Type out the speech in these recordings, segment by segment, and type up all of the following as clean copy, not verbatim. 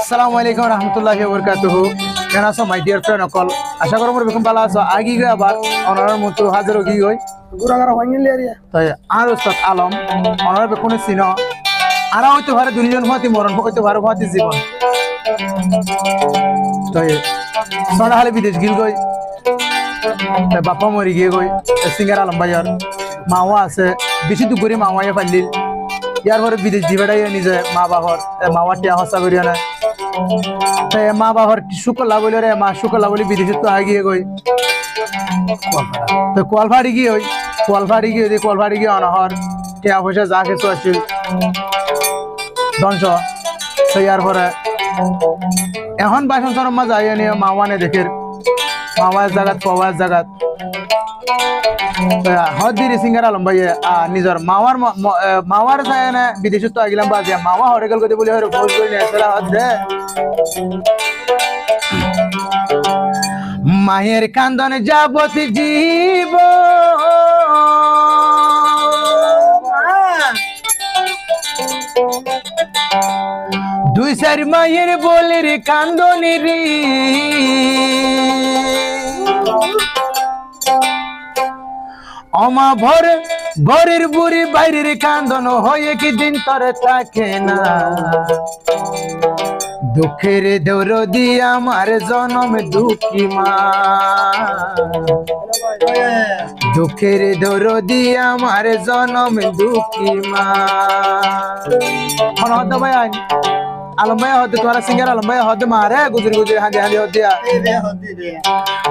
আসসালামু আলাইকুম রহমতুল্লাহি ওয়া বারাকাতুহু। কেন আছো মাই ডিয়ার ফ্রেন্ড অকল? আশা করো মোর বেকুম ভালো আছো। আগি গে আবার অনার মতো হাজার গি হই গুরাগারা ভাঙিল এরিয়া তাই আর উস্তাদ আলম অনার বেকুনে চিনো আর হইতে পারে দুনিজন হতে মরণ হইতে পারে হতে জীবন তাই সড়া হালে বিদেশ গিল গই তাই বাপা মরি গিয়ে গই সিঙ্গার আলম ভাইয়ার মাওয়া আছে বেশি দুপুরে মাওয়াইয়া পারলিল ইয়ার পরে বিদেশ দিবেটাই নিজে মা বাবার মাওয়া টিয়া হসা করিয়া না মা বাবার শুকলা বলে রে মা শুকলা বলে বিদেশে তো আগিয়ে গই তো কলফাড়ি গিয়ে ওই কলফাড়ি গিয়ে অনহর টিয়া পয়সা যা কিছু আছিল ধ্বংস তো ইয়ার পরে এখন বাসন সরম মা যাই নিয়ে মাওয়ানে দেখের মাওয়ার জায়গাত পাওয়ার জায়গাত হদ্দির সিঙ্গার আলম ভাই নিজের মাওয়ার যায় না বিদেশে তো আগিলাম বাজিয়া মাওয়া হরে গেল কতে বলে হরে ফোজ করে নিয়ে আসলে হদ্দে মায়ের কান্দনে যাবতি জীব দুই চার মায়ের বলে রে কান্দনে রে অমা ভর ঘরের বুড়ি বাইরের কান্দন হয়ে কি দিন তরে থাকে না দুঃখের দৌড় দিয়ে আমার জনম দুঃখী মা দুঃখের দৌড় দিয়ে আমার জনম দুঃখী মা হদ ভাই আলম ভাই হদ তোমার সিঙ্গার আলম ভাই হদ মারে গুজরি গুজরি হাঁদি হাঁদি হদিয়া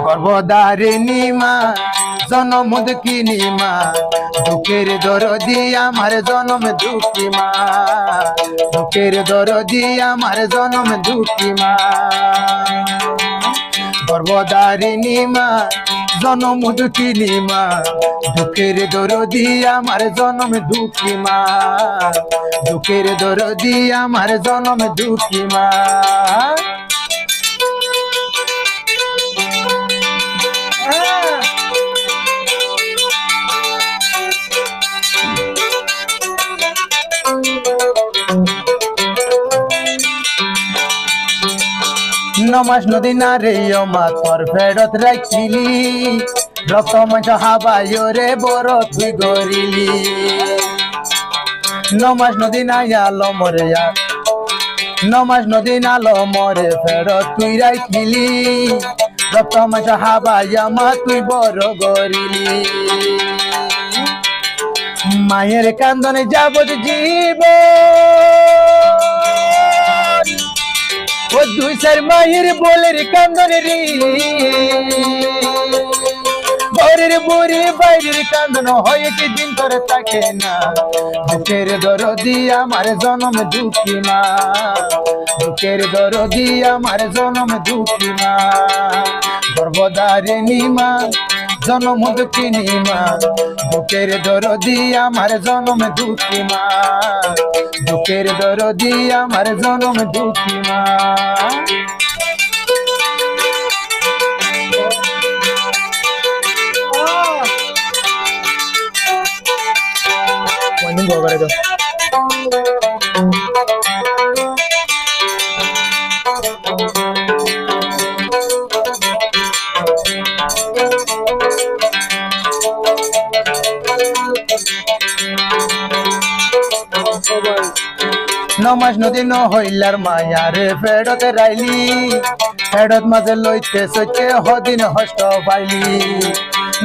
গর্ভধারিণী মা জনম দুঃখিনী মা দুঃখের দরদি আমার জনম দুঃখী মা দুঃখের দরদি আমার জনম দুঃখী মা গর্ভধারিণী মা জনম দুঃখিনী মা দুঃখের দরদি আমার জনম দুঃখী মা দুঃখের দরদি আমার জনম দুঃখী মা নমাস নদী না রে মা তোর ফেরত রাখিলি রক্ত মাংস হাবায় রে বড় তুই গরিলি নমাস নদী না আলো মরে নমাস নদী নালো মরে ফেরত তুই রাখিলি রক্ত মাংস হাবায় মা তুই বড় গরিলি মায়ের কান্দনে যাবত জীব ও দুই চার মায়ের বলে রে কান্দনে রে ঘরের বুড়ি বাইরের কান্দন হয়ে কি দিন করে থাকে না দুঃখের দরদি আমার জনম দুঃখী মা দুঃখের দরদি আমার জনম দুঃখী মা গর্ভধারিণী মা জনম দুঃখিনী মা দুঃখের দরদি আমার জনম দুঃখী মা দুঃখের দরদি আমার জনম দুঃখী মা নমাস নদী ন হইলার মায়ারে ফেরত রাইলি ফেরত মাঝে লইতে সইতে হদিন হষ্ট পাইলি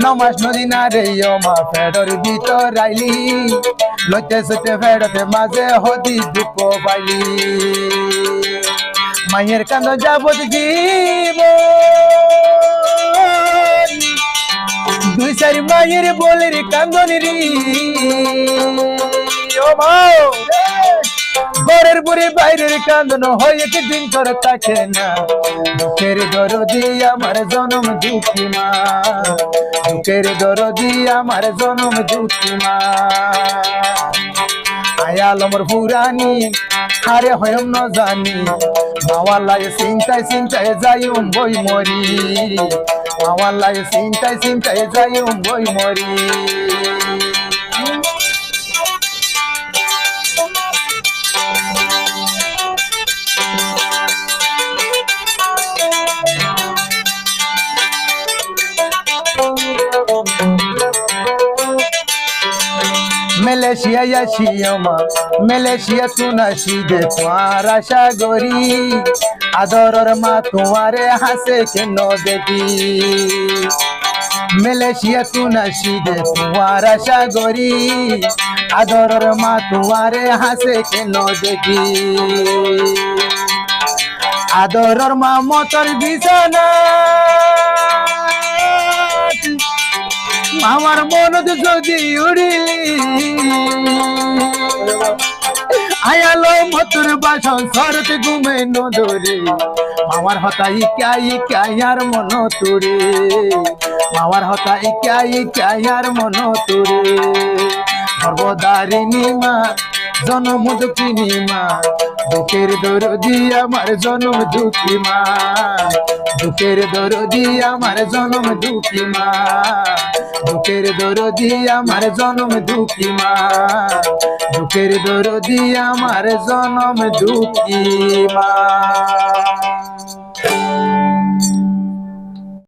নমাস নদী না রে মা ফেরর ভিতর রাইলি লইতে সইতে ফেরতে মাঝে হদি দুঃখ পাইলি মায়ের কান্দ যাবত জীব দুই চারি মায়ের বলে রে কান্দনি রে ও ভাও ঘরের বুড়ি বাইরের কান্দন হয়ে কি দিন করে থাকে না দুঃখের দরদি আমার জনম দুঃখী মা দুঃখের দরদি আমার জনম দুঃখী মা আয়ালমর পুরানি হারে হয়ম ন জানি মাওয়াল্লায় চিন্তায় চিন্তায় যাইম বই মরি মাওয়াল্লায় চিন্তায় চিন্তায় যাইম বই মরি মালয়েশিয়া আসিও মা মালয়েশিয়া তুনাসি দে তোমার আশা গরি আদরের মা তোমারে হাসে কেন দেখি মালয়েশিয়া তুনাসি দে তোমার আশা গরি আদরের মা তোমারে হাসে কেন দেখি আদরের মা মতর বিছানা আমার মনত যদি উড়িলি আয়ালো মতুর বাসন সরত ঘুমে নদরে মামার হতাই কায়ার মন তোরে মামার হতাই কায়ার মন তোরে সর্বদারিণী মা জনম দুঃখিনী মা দুঃখের দরদি আমার জনম দুঃখী মা দুঃখের দরদি আমার জনম দুঃখী মা দুঃখের দরদি আমার জনম দুঃখী মা দুঃখের দরদি আমার জনম দুঃখী মা